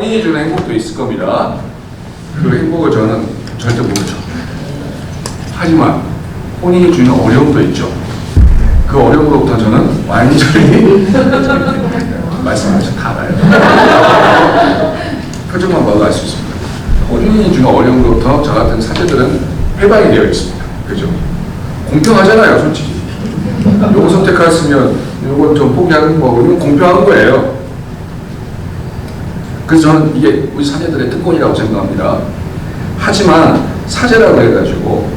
혼인이 주는 행복도 있을 겁니다. 그 행복을 저는 절대 모르죠. 하지만 혼인이 주는 어려움도 있죠. 그 어려움으로부터 저는 완전히 말씀하셔서 다 알아요. 표정만 봐도 알 수 있습니다. 혼인이 주는 어려움으로부터 저 같은 사제들은 해방이 되어 있습니다. 그죠? 공평하잖아요, 솔직히. 요거 선택했으면 요건 좀 포기하는 거고, 이건 공평한 거예요. 그래서 저는 이게 우리 사제들의 특권이라고 생각합니다. 하지만 사제라고 해가지고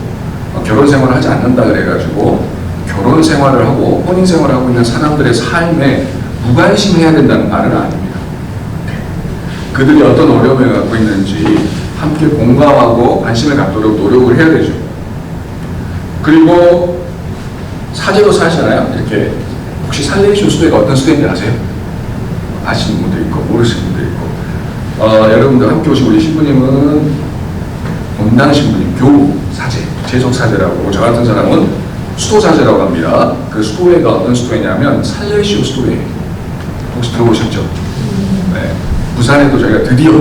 결혼 생활을 하지 않는다 그래가지고 결혼 생활을 하고 혼인 생활을 하고 있는 사람들의 삶에 무관심해야 된다는 말은 아닙니다. 그들이 어떤 어려움을 갖고 있는지 함께 공감하고 관심을 갖도록 노력을 해야 되죠. 그리고 사제로 사시잖아요. 이렇게 혹시 살레이쇼 수도회가 어떤 수도인지 아세요? 아시는 분도 있고 모르시는 분도 있고 여러분들 함께 오신 우리 신부님은 본당 신부님, 교우 사제, 제속 사제라고, 저 같은 사람은 수도 사제라고 합니다. 그 수도회가 어떤 수도회냐면 살레이쇼 수도회. 혹시 들어보셨죠? 네. 부산에도 저희가 드디어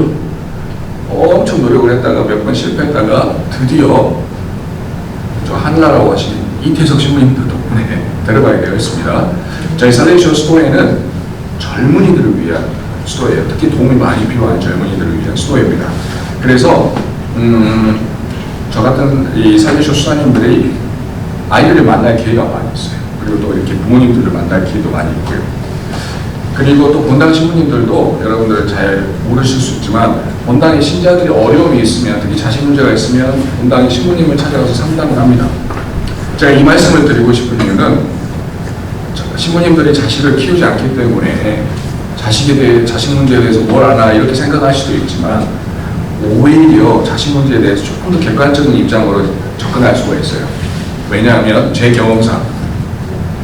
엄청 노력을 했다가 몇 번 실패했다가 드디어 저 한나라고 하신 이태석 신부님들 덕분에 데려가게 되어 있습니다. 저희 살레이쇼 수도회는 젊은이들을 위한 수도예요. 특히 도움이 많이 필요한 젊은이들을 위한 수도입니다. 그래서 저 같은 이 살레이쇼 수사님들이 아이들을 만날 기회가 많이 있어요. 그리고 또 이렇게 부모님들을 만날 기회도 많이 있고요. 그리고 또 본당 신부님들도 여러분들 잘 모르실 수 있지만 본당의 신자들이 어려움이 있으면, 특히 자식 문제가 있으면 본당의 신부님을 찾아가서 상담을 합니다. 제가 이 말씀을 드리고 싶은 이유는 신부님들이 자식을 키우지 않기 때문에 자식 문제에 대해서 뭘 아나 이렇게 생각할 수도 있지만 오히려 자식 문제에 대해서 조금 더 객관적인 입장으로 접근할 수가 있어요. 왜냐하면 제 경험상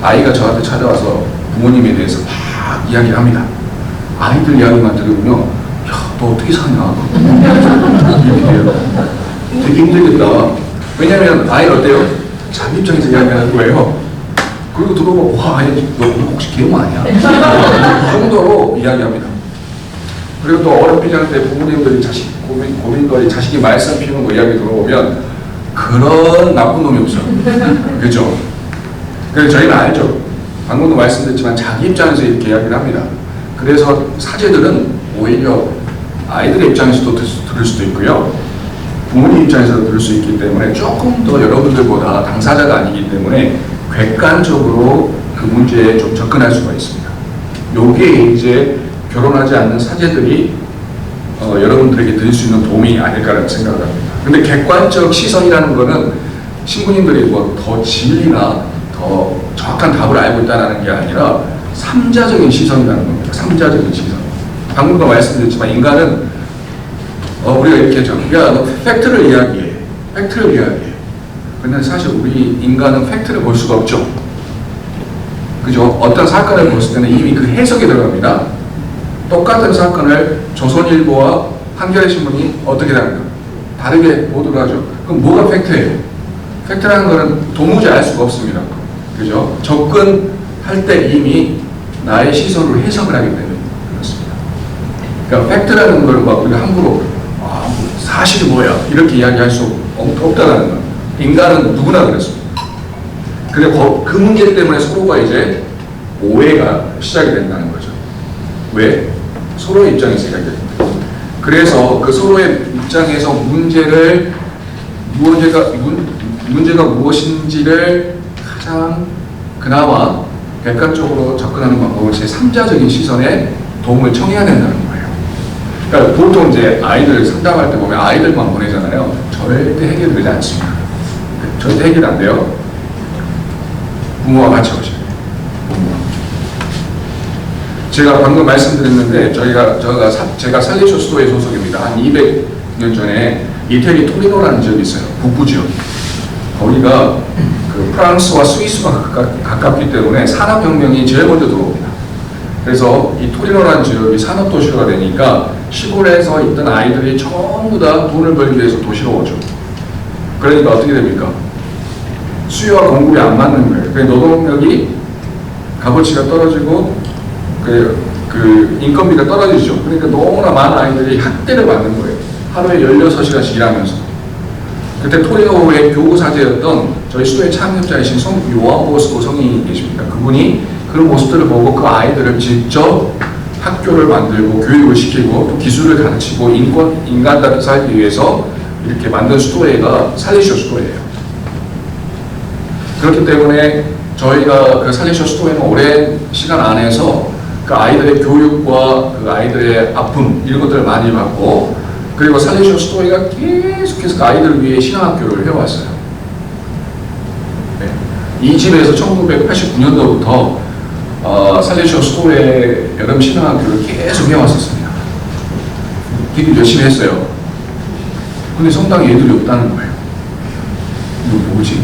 아이가 저한테 찾아와서 부모님에 대해서 막 이야기를 합니다. 아이들 이야기만 들으면 야, 너 어떻게 사냐? 이렇게 돼요. 되게 힘들겠다. 왜냐하면 아이는 어때요? 자기 입장에서 이야기하는 거예요. 그리고 들어보고 와, 너 혹시 개용 아니야? 그 정도로 이야기합니다. 그리고 또 어렵지 않을 때 부모님들이 자식 고민거리, 자식이 말썽 피우는 거 이야기 들어보면 그런 나쁜 놈이 없어요. 그죠? 그래서 저희는 알죠. 방금도 말씀드렸지만 자기 입장에서 이렇게 이야기를 합니다. 그래서 사제들은 오히려 아이들의 입장에서도 들을 수도 있고요. 부모님 입장에서도 들을 수 있기 때문에 조금 더 여러분들보다 당사자가 아니기 때문에 객관적으로 그 문제에 좀 접근할 수가 있습니다. 요게 이제 결혼하지 않는 사제들이 여러분들에게 드릴 수 있는 도움이 아닐까라는 생각을 합니다. 근데 객관적 시선이라는 거는 신부님들이 뭐 더 진리나 더 정확한 답을 알고 있다는 게 아니라 삼자적인 시선이라는 겁니다. 삼자적인 시선. 방금도 말씀드렸지만 인간은 우리가 이렇게 했죠. 야, 너 팩트를 이야기해. 팩트를 이야기해. 근데 사실 우리 인간은 팩트를 볼 수가 없죠. 그죠? 어떤 사건을 봤을 때는 이미 그 해석이 들어갑니다. 똑같은 사건을 조선일보와 한겨레신문이 어떻게 다른가? 다르게 보도를 하죠. 그럼 뭐가 팩트예요? 팩트라는 거는 도무지 알 수가 없습니다. 그죠? 접근할 때 이미 나의 시선으로 해석을 하기 때문에 그렇습니다. 그러니까 팩트라는 걸 막 우리가 함부로 사실이 뭐야? 이렇게 이야기할 수 없다는 거. 인간은 누구나 그렇습니다. 그리고 그 문제 때문에 서로가 이제 오해가 시작이 된다는 거죠. 왜? 서로의 입장에서 이야기합니다. 그래서 그 서로의 입장에서 문제가 무엇인지를 가장 그나마 객관적으로 접근하는 방법은 제3자적인 시선에 도움을 청해야 된다는 거예요. 그러니까 보통 이제 아이들 상담할 때 보면 아이들만 보내잖아요. 절대 해결되지 않습니다. 절대 해결 안 돼요. 부모와 같이 오셔야 돼요. 부모와. 제가 방금 말씀드렸는데 제가 살레이쇼 수도회 소속입니다. 한 200년 전에 이태리 토리노라는 지역이 있어요. 북부 지역. 거기가 그 프랑스와 스위스가 가깝기 때문에 산업혁명이 제일 먼저 들어옵니다. 그래서 이 토리노라는 지역이 산업도시가 되니까 시골에서 있던 아이들이 전부 다 돈을 벌기 위해서 도시로 오죠. 그러니까 어떻게 됩니까? 수요와 공급이 안 맞는 거예요. 그래서 노동력이 값어치가 떨어지고 그 그 인건비가 떨어지죠. 그러니까 너무나 많은 아이들이 학대를 받는 거예요. 하루에 16시간씩 일하면서. 그때 토리노의 교구사제였던 저희 수도의 창립자이신 요한 보스코 성인이 계십니다. 그분이 그런 모습들을 보고 그 아이들을 직접 학교를 만들고 교육을 시키고 또 기술을 가르치고 인간답게 살기 위해서 이렇게 만든 수도회가 살리쇼 수도회예요. 그렇기 때문에 저희가 그 살리쇼 수도회는 오랜 시간 안에서 그 아이들의 교육과 그 아이들의 아픔 이런 것들을 많이 받고 그리고 살리쇼 수도회가 계속해서 그 아이들을 위해 신앙학교를 해왔어요. 네. 이 집에서 1989년도부터 살리쇼 수도회 여름 신앙학교를 계속 해왔었습니다. 되게 열심히 했어요. 근데 성당에 애들이 없다는 거예요. 이거 뭐지?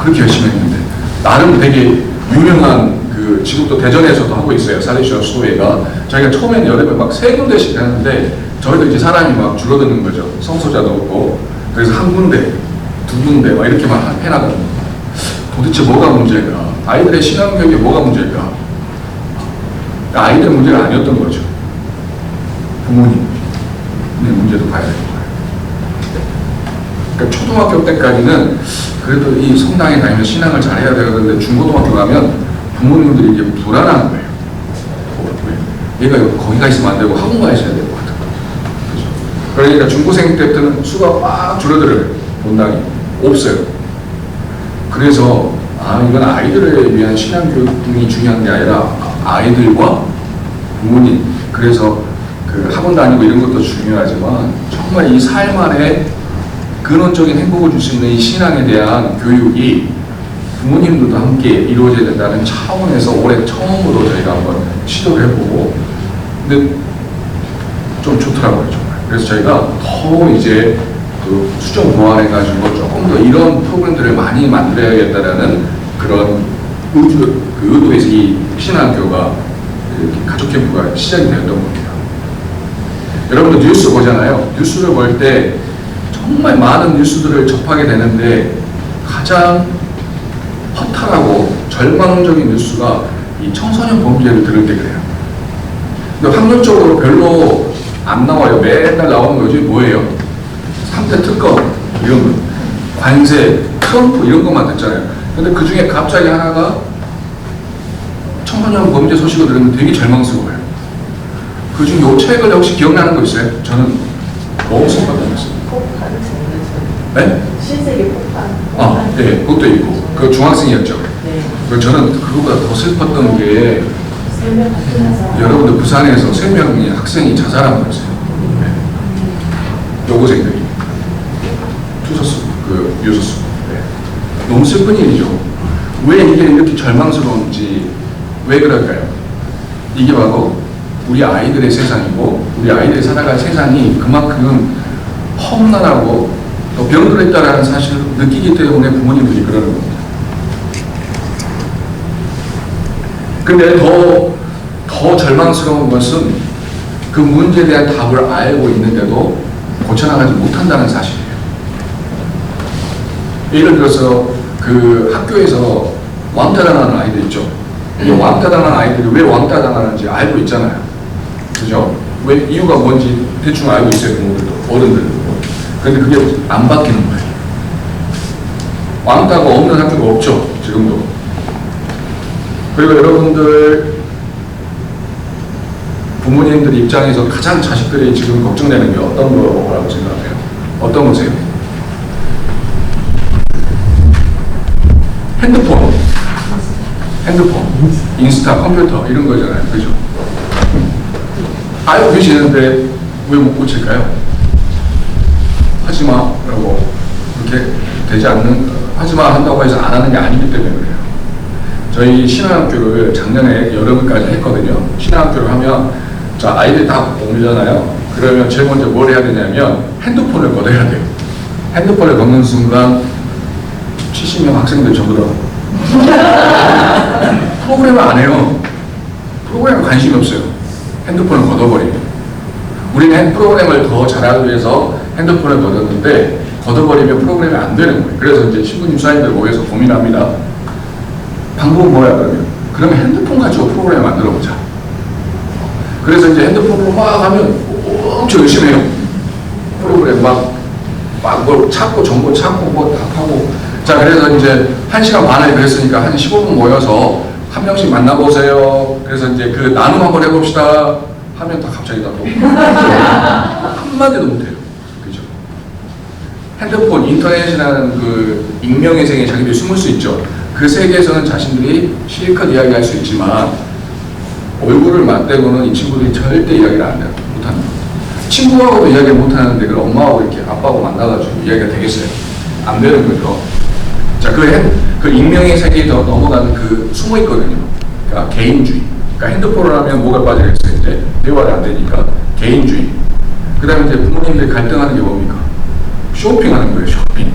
그렇게 열심히 했는데 나름 되게 유명한 그 지금도 대전에서도 하고 있어요. 살리쇼 수도회가 저희가 처음에는 여름에 막 3군데씩 하는데 저희도 이제 사람이 막 줄어드는 거죠. 성소자도 없고 그래서 한 군데, 두 군데 막 이렇게만 해나가는 거예요. 도대체 뭐가 문제일까? 아이들의 신앙교육에 뭐가 문제일까? 아이들 문제가 아니었던 거죠. 부모님의 문제도 봐야 되는 거예요. 그러니까 초등학교 때까지는 그래도 이 성당에 다니면 신앙을 잘해야 되는데 중고등학교 가면 부모님들이 이제 불안한 거예요. 얘가 거기가 있으면 안 되고 학원 가 있어야 될 것 같아. 그렇죠? 그러니까 중고생 때부터는 수가 막 줄어들어요. 본당이 없어요. 그래서 이건 아이들을 위한 신앙교육이 중요한 게 아니라 아이들과 부모님 그래서 그 학원 다니고 이런 것도 중요하지만 정말 이 삶 안에 근원적인 행복을 줄 수 있는 이 신앙에 대한 교육이 부모님들도 함께 이루어져야 된다는 차원에서 올해 처음으로 저희가 한번 시도를 해보고 근데 좀 좋더라고요 정말. 그래서 저희가 더 이제 그 수정 보완해가지고 조금 더 이런 프로그램들을 많이 만들어야겠다라는 그런 의도에서 이 신학교가 가족 캠프가 시작이 되었던 겁니다. 여러분들 뉴스 보잖아요. 뉴스를 볼 때 정말 많은 뉴스들을 접하게 되는데 가장 허탈하고 절망적인 뉴스가 이 청소년 범죄를 들을 때 그래요. 근데 확률적으로 별로 안 나와요. 맨날 나오는 거지 뭐예요? 3대 특검 이런 거, 관세, 트럼프 이런 것만 듣잖아요. 근데 그 중에 갑자기 하나가 청소년 범죄 소식을 들으면 되게 절망스러워요. 그 중에 요 책을 혹시 기억나는 거 있어요? 저는 너무 슬펐어요. 네? 신세계 폭탄. 네, 그것도 있고 그 중학생이었죠. 네. 저는 그거보다 더 슬펐던 게 여러분들 부산에서 3명의 학생이 자살한 거였어요. 네. 여고생들이 투서수, 그 유서수. 네. 너무 슬픈 일이죠. 왜 이게 이렇게 절망스러운지 왜 그럴까요? 이게 바로 우리 아이들의 세상이고 우리 아이들이 살아갈 세상이 그만큼 험난하고 또 병들어 있다는 사실을 느끼기 때문에 부모님들이 그러는 겁니다. 근데 더 절망스러운 것은 그 문제에 대한 답을 알고 있는데도 고쳐나가지 못한다는 사실이에요. 예를 들어서 그 학교에서 왕따당하는 아이들 있죠. 이 왕따당하는 아이들이 왜 왕따당하는지 알고 있잖아요. 그죠? 왜 이유가 뭔지 대충 알고 있어요. 부모들도 어른들도. 근데 그게 안 바뀌는 거예요. 왕따가 없는 학교가 없죠. 지금도. 그리고 여러분들 부모님들 입장에서 가장 자식들이 지금 걱정되는 게 어떤 거라고 생각해요? 어떤 거세요? 핸드폰, 인스타, 컴퓨터 이런 거잖아요. 그죠? 알고 계시는데 왜 못 고칠까요? 하지마 라고 그렇게 되지 않는 하지마 한다고 해서 안 하는 게 아니기 때문에 그래요. 저희 신앙학교를 작년에 여름까지 했거든요. 신앙학교를 하면 자 아이들이 다 오잖아요. 그러면 제일 먼저 뭘 해야 되냐면 핸드폰을 걷어야 돼요. 핸드폰을 걷는 순간 70명 학생들 전부 다 프로그램을 안 해요. 프로그램에 관심이 없어요. 핸드폰을 걷어버리면. 우리는 프로그램을 더 잘하기 위해서 핸드폰을 걷었는데 걷어버리면 프로그램이 안 되는 거예요. 그래서 이제 신부님 사인들 모여서 고민합니다. 방법은 뭐야 그러면? 그러면 핸드폰 가지고 프로그램 만들어 보자. 그래서 이제 핸드폰으로 막 하면 엄청 열심히 해요. 프로그램 뭘 찾고, 정보 찾고, 뭐 다 하고. 자, 그래서 이제 1시간 반을 그랬으니까 한 15분 모여서 한 명씩 만나보세요. 그래서 이제 그 나눔 한번 해봅시다. 하면 다 갑자기 다 또. 한마디도 못해요. 그죠? 핸드폰, 인터넷이라는 그 익명의 세계에 자기들이 숨을 수 있죠. 그 세계에서는 자신들이 실컷 이야기할 수 있지만 얼굴을 맞대고는 이 친구들이 절대 이야기를 못합니다. 친구하고도 이야기를 못하는데 그걸 엄마하고 이렇게 아빠하고 만나가지고 이야기가 되겠어요? 안 되는 거죠. 자, 그 익명의 세계에 넘어가는 그 숨어 있거든요. 그러니까 개인주의. 그러니까 핸드폰을 하면 뭐가 빠지겠어요? 이제 대화가 안 되니까 개인주의. 그 다음에 이제 부모님들이 갈등하는 게 뭡니까? 쇼핑하는 거예요, 쇼핑.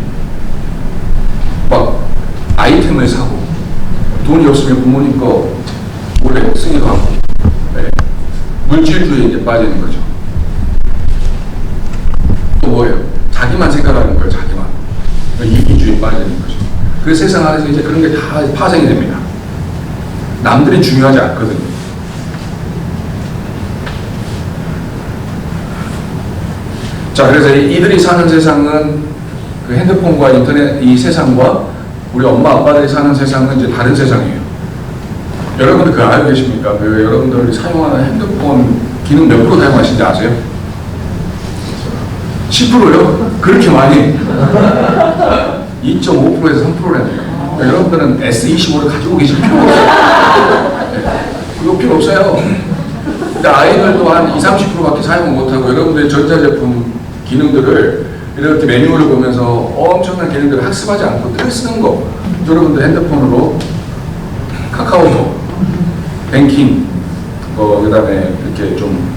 막 아이템을 사고 돈이 없으면 부모님 거 몰래 쓰기도 하고, 네. 물질주의에 이제 빠지는 거죠. 또 뭐예요? 자기만 생각하는 거예요, 자기만. 이기주의에 빠지는 거죠. 그 세상 안에서 이제 그런 게 다 파생이 됩니다. 남들이 중요하지 않거든요. 자, 그래서 이들이 사는 세상은 그 핸드폰과 인터넷 이 세상과 우리 엄마 아빠들이 사는 세상은 이제 다른 세상이에요. 여러분들 그거 알고 계십니까? 그 여러분들이 사용하는 핸드폰 기능 몇 프로 사용하시는지 아세요? 10%요? 그렇게 많이? 2.5%에서 3%라네요. 그러니까 여러분들은 S25를 가지고 계실 필요가 없어요. 네. 그거 필요 없어요. 근데 아이들도 한 20-30%밖에 사용을 못하고 여러분들의 전자제품 기능들을 이렇게 메뉴를 보면서 엄청난 기능들을 학습하지 않고 늘 쓰는 거. 여러분들 핸드폰으로 카카오톡, 뱅킹, 그 다음에 이렇게 좀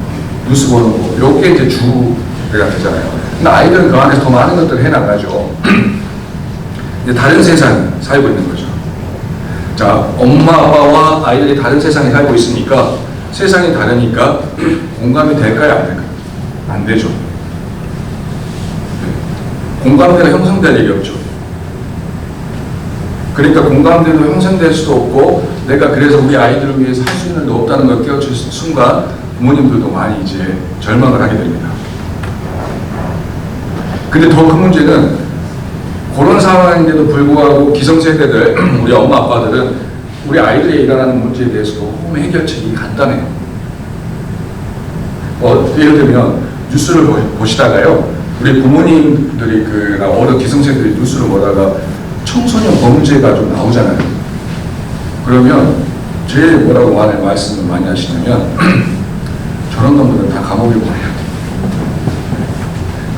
뉴스 보는 거, 요게 이제 주가 되잖아요. 근데 아이들은 그 안에서 더 많은 것들을 해나가죠. 이제 다른 세상에 살고 있는 거죠. 자, 엄마, 아빠와 아이들이 다른 세상에 살고 있으니까 세상이 다르니까 공감이 될까요? 안 될까요? 안 되죠. 공감대가 형성될 일이 없죠. 그러니까 공감대도 형성될 수도 없고 내가 그래서 우리 아이들을 위해서 할 수 있는 게 없다는 걸 깨우칠 순간 부모님들도 많이 이제 절망을 하게 됩니다. 근데 더 큰 문제는 그런 상황인데도 불구하고 기성세대들, 우리 엄마 아빠들은 우리 아이들이 일어나는 문제에 대해서도 해결책이 간단해요. 예를 들면 뉴스를 보시다가요, 우리 부모님들이 어른 기성세대들이 뉴스를 보다가 청소년 범죄가 좀 나오잖아요. 그러면 제일 뭐라고 말씀을 많이 하시냐면 저런 놈들은 다 감옥에 보내야 돼.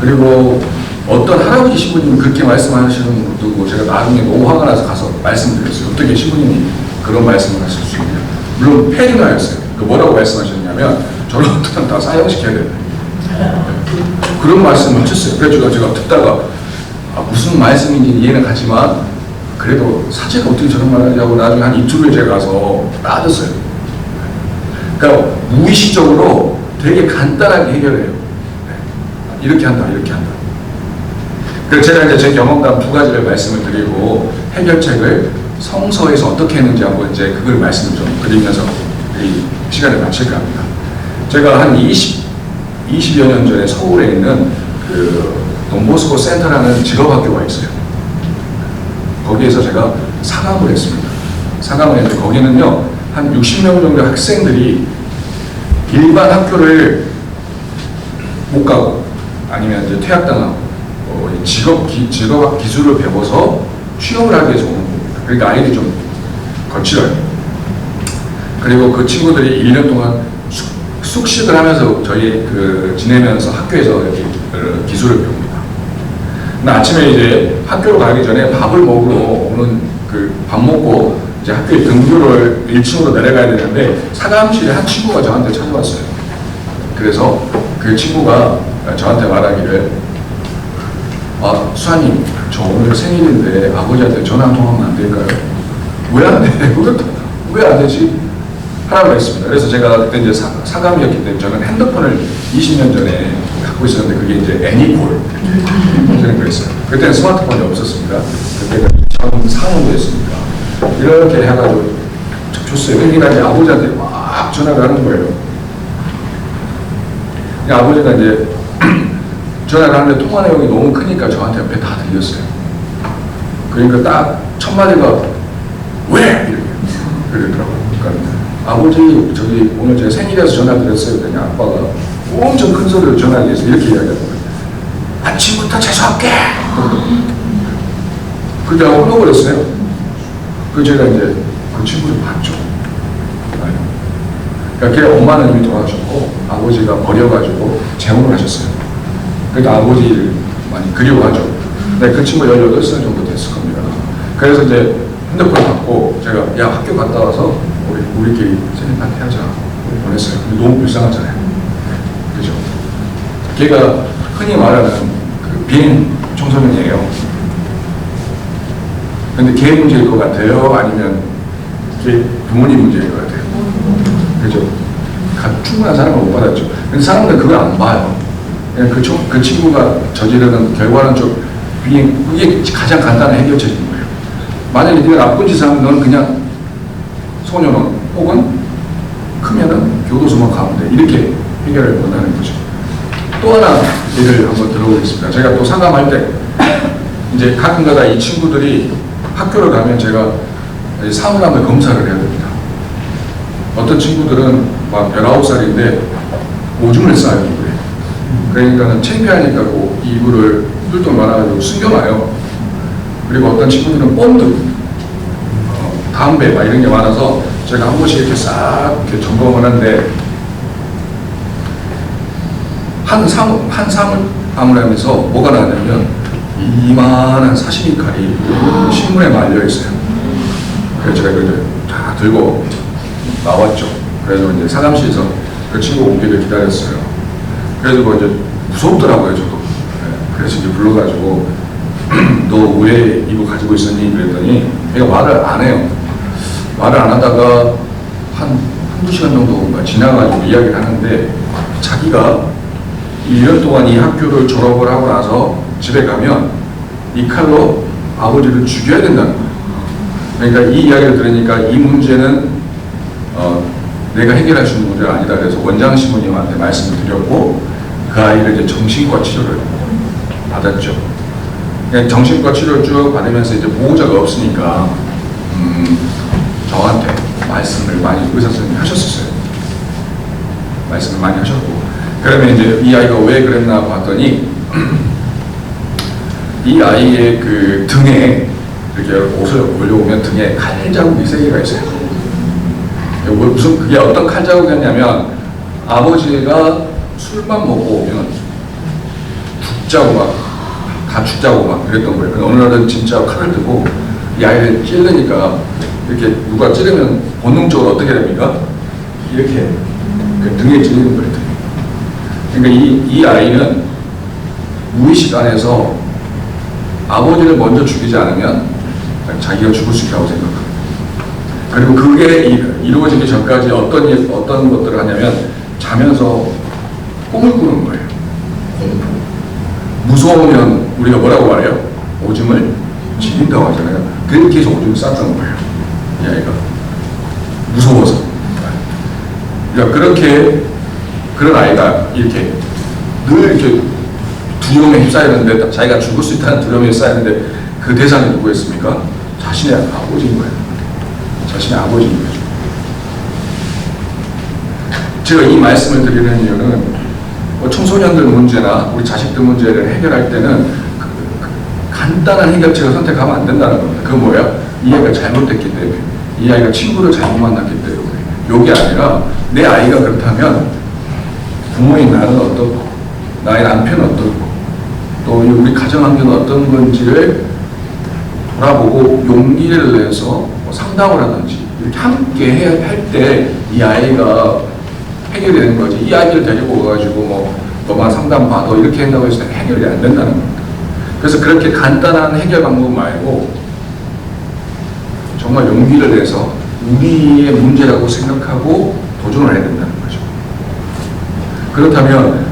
그리고 어떤 할아버지 신부님이 그렇게 말씀하시는 분도 제가 나중에 너무 화가 나서 가서 말씀드렸어요. 어떻게 신부님이 그런 말씀을 하실 수 있냐. 물론 폐륜하였어요. 뭐라고 말씀하셨냐면 저런 것들은 다 사형시켜야 된다. 그런 말씀을 하셨어요. 그래서 제가 듣다가 무슨 말씀인지 이해는 가지만 그래도 사제가 어떻게 저런 말을 하냐고 나중에 한 이틀 후에 제가 가서 따졌어요. 그러니까 무의식적으로 되게 간단하게 해결해요. 이렇게 한다, 이렇게 한다. 그래서 제가 이제 제 경험담 2가지를 말씀을 드리고 해결책을 성서에서 어떻게 했는지 한번 이제 그걸 말씀을 좀 드리면서 이 시간을 마칠까 합니다. 제가 한 20여 년 전에 서울에 있는 그 돈보스코 센터라는 직업학교가 있어요. 거기에서 제가 사감을 했습니다. 사감을 했는데 거기는요, 한 60명 정도 학생들이 일반 학교를 못 가고 아니면 이제 퇴학당하고 직업 기술을 배워서 취업을 하기 위해서 오는 겁니다. 그러니까 아이들이 좀 거칠어요. 그리고 그 친구들이 1년 동안 숙식을 하면서 저희 지내면서 학교에서 이렇게 기술을 배웁니다. 근데 아침에 이제 학교로 가기 전에 밥을 먹으러 오는 밥 먹고 이제 학교에 등교를 1층으로 내려가야 되는데 사감실에 한 친구가 저한테 찾아왔어요. 그래서 그 친구가 저한테 말하기를 수아님, 저 오늘 생일인데 아버지한테 전화 한 통화하면 안 될까요? 왜 안 돼? 왜 안 되지? 하라고 했습니다. 그래서 제가 그때 이제 사감이었기 때문에 저는 핸드폰을 20년 전에 갖고 있었는데 그게 이제 애니콜 저는 그랬어요. 그때는 스마트폰이 없었습니다. 그때가 2004년도였으니까 이렇게 해가지고 줬어요. 그러니까 이제 아버지한테 막 전화를 하는 거예요. 아버지가 이제 전화를 하는데 통화 내용이 너무 크니까 저한테 옆에 다 들렸어요. 그러니까 딱 첫 마디가 왜? 이렇게 그러더라고요. 그러니까 아버지 저기 오늘 제 생일이라서 전화 드렸어요. 그랬더니 아빠가 엄청 큰 소리로 전화를 해서 이렇게 이야기하더라고요. 아침부터 재수할게! 그때 혼나버렸어요. 그 제가 이제 그 친구를 봤죠. 그러니까 걔 엄마는 이미 돌아가셨고 아버지가 버려가지고 재혼을 하셨어요. 그러니까 아버지를 많이 그리워하죠. 근데 그 친구 18살 정도 됐을 겁니다. 그래서 이제 핸드폰을 받고 제가 야 학교 갔다 와서 우리끼리 생일 파티 하자 보냈어요. 근데 너무 불쌍하잖아요. 그죠? 걔가 흔히 말하는 그 비행 청소년이에요. 근데 걔 문제일 것 같아요? 아니면 걔 부모님 문제일 것 같아요? 그죠? 충분한 사랑을 못 받았죠. 근데 사람들은 그걸 안 봐요. 그 친구가 저지르는 결과는 좀 그게 가장 간단한 해결책인 거예요. 만약에 네가 나쁜 짓을 하면 너는 그냥 소년원 혹은 크면은 교도소만 가면 돼. 이렇게 해결을 못하는 거죠. 또 하나 예를 한번 들어보겠습니다. 제가 또 상담할 때 이제 가끔가다 이 친구들이 학교를 가면 제가 사물함을 검사를 해야 됩니다. 어떤 친구들은 막 19살인데 오줌을 싸요, 이불에. 그러니까는 창피하니까 그 이불을 뚫뚫 말아가지고 숨겨놔요. 그리고 어떤 친구들은 본드, 담배 막 이런 게 많아서 제가 한 번씩 이렇게 싹 이렇게 점검을 하는데 한 사물함에서 뭐가 나왔냐면 이만한 사시미 칼이 신문에 말려 있어요. 그래서 제가 이걸 다 들고 나왔죠. 그래서 이제 사감실에서 그 친구 오기를 기다렸어요. 그래서 뭐 이제 무섭더라고요, 저도. 그래서 이제 불러가지고 너 왜 이거 가지고 있었니? 그랬더니 얘가 말을 안 해요. 말을 안 하다가 한두 시간 정도 지나가지고 이야기를 하는데 자기가 1년 동안 이 학교를 졸업을 하고 나서 집에 가면 이 칼로 아버지를 죽여야 된다는 거예요. 그러니까 이 이야기를 들으니까 이 문제는 내가 해결할 수 있는 문제가 아니다. 그래서 원장 신부님한테 말씀을 드렸고 그 아이를 이제 정신과 치료를 받았죠. 그러니까 정신과 치료를 쭉 받으면서 이제 보호자가 없으니까 저한테 말씀을 많이 의사 선생님이 하셨었어요. 말씀을 많이 하셨고 그러면 이제 이 아이가 왜 그랬나 봤더니 이 아이의 그 등에 이렇게 옷을 올려오면 등에 칼 자국이 3개가 있어요. 무슨 그게 어떤 칼 자국이었냐면 아버지가 술만 먹고 오면 죽자고 막 다 죽자고 막 그랬던 거예요. 어느 날은 진짜 칼을 들고 이 아이를 찌르니까 이렇게 누가 찌르면 본능적으로 어떻게 됩니까? 이렇게 그 등에 찌르는 거예요. 그러니까 이 아이는 무의식 안에서 아버지를 먼저 죽이지 않으면 자기가 죽을 수 있다고 생각합니다. 그리고 그게 이루어지기 전까지 어떤 것들을 하냐면 자면서 꿈을 꾸는 거예요. 공포. 무서우면 우리가 뭐라고 말해요? 오줌을 지린다고 하잖아요. 그렇게 해서 오줌을 쌌던 거예요. 이 아이가. 무서워서. 그러니까 그런 아이가 이렇게 늘 이렇게 두려움에 휩싸이는데 자기가 죽을 수 있다는 두려움에 휩싸이는데 그 대상이 누구였습니까? 자신의 아버지인 거예요. 자신의 아버지인 거죠. 제가 이 말씀을 드리는 이유는 청소년들 문제나 우리 자식들 문제를 해결할 때는 간단한 해결책을 선택하면 안 된다는 겁니다. 그건 뭐야? 이 아이가 잘못됐기 때문에, 이 아이가 친구를 잘못 만났기 때문에. 이게 아니라 내 아이가 그렇다면 부모인 나는 어떻고 나의 남편은 어떻고 또 우리 가정환경은 어떤 건지를 돌아보고 용기를 내서 상담을 하든지 이렇게 함께 할 때 이 아이가 해결이 되는 거지. 이 아이를 데리고 와가지고 너만 상담 받아 이렇게 한다고 해서 해결이 안 된다는 겁니다. 그래서 그렇게 간단한 해결 방법 말고 정말 용기를 내서 우리의 문제라고 생각하고 도전을 해야 된다는 거죠. 그렇다면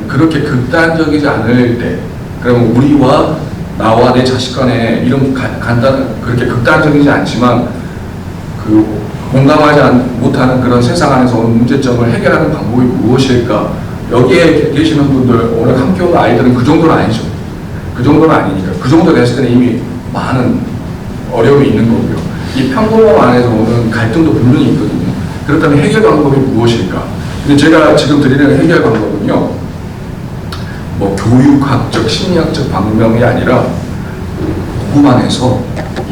그렇게 극단적이지 않을 때 그러면 우리와 나와 내 자식 간에 이런 그렇게 극단적이지 않지만 공감하지 못하는 그런 세상 안에서 오는 문제점을 해결하는 방법이 무엇일까 여기에 계시는 분들, 오늘 함께 온 아이들은 그 정도는 아니죠. 그 정도는 아니니까. 그 정도 됐을 때는 이미 많은 어려움이 있는 거고요. 이 평범함 안에서 오는 갈등도 분명히 있거든요. 그렇다면 해결 방법이 무엇일까? 근데 제가 지금 드리는 해결 방법은요, 뭐 교육학적, 심리학적 방법이 아니라 복음 안에서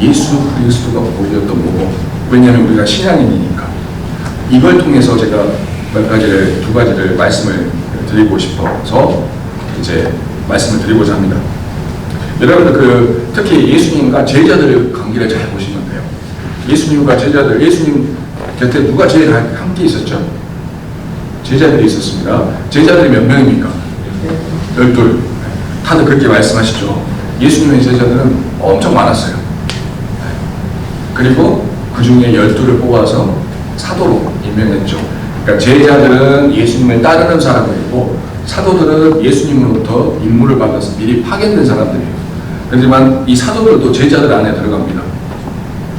예수 그리스도가 보여줬던 거고, 왜냐하면 우리가 신앙인이니까. 이걸 통해서 제가 두 가지를 말씀을 드리고 싶어서 이제 말씀을 드리고자 합니다. 여러분들 특히 예수님과 제자들의 관계를 잘 보시면 돼요. 예수님과 제자들, 예수님 곁에 누가 제일 함께 있었죠? 제자들이 있었습니다. 제자들이 몇 명입니까? 12. 다들 그렇게 말씀하시죠. 예수님의 제자들은 엄청 많았어요. 그리고 그 중에 12를 뽑아서 사도로 임명했죠. 그러니까 제자들은 예수님을 따르는 사람들이고 사도들은 예수님으로부터 임무를 받아서 미리 파견된 사람들이에요. 하지만 이 사도들도 제자들 안에 들어갑니다.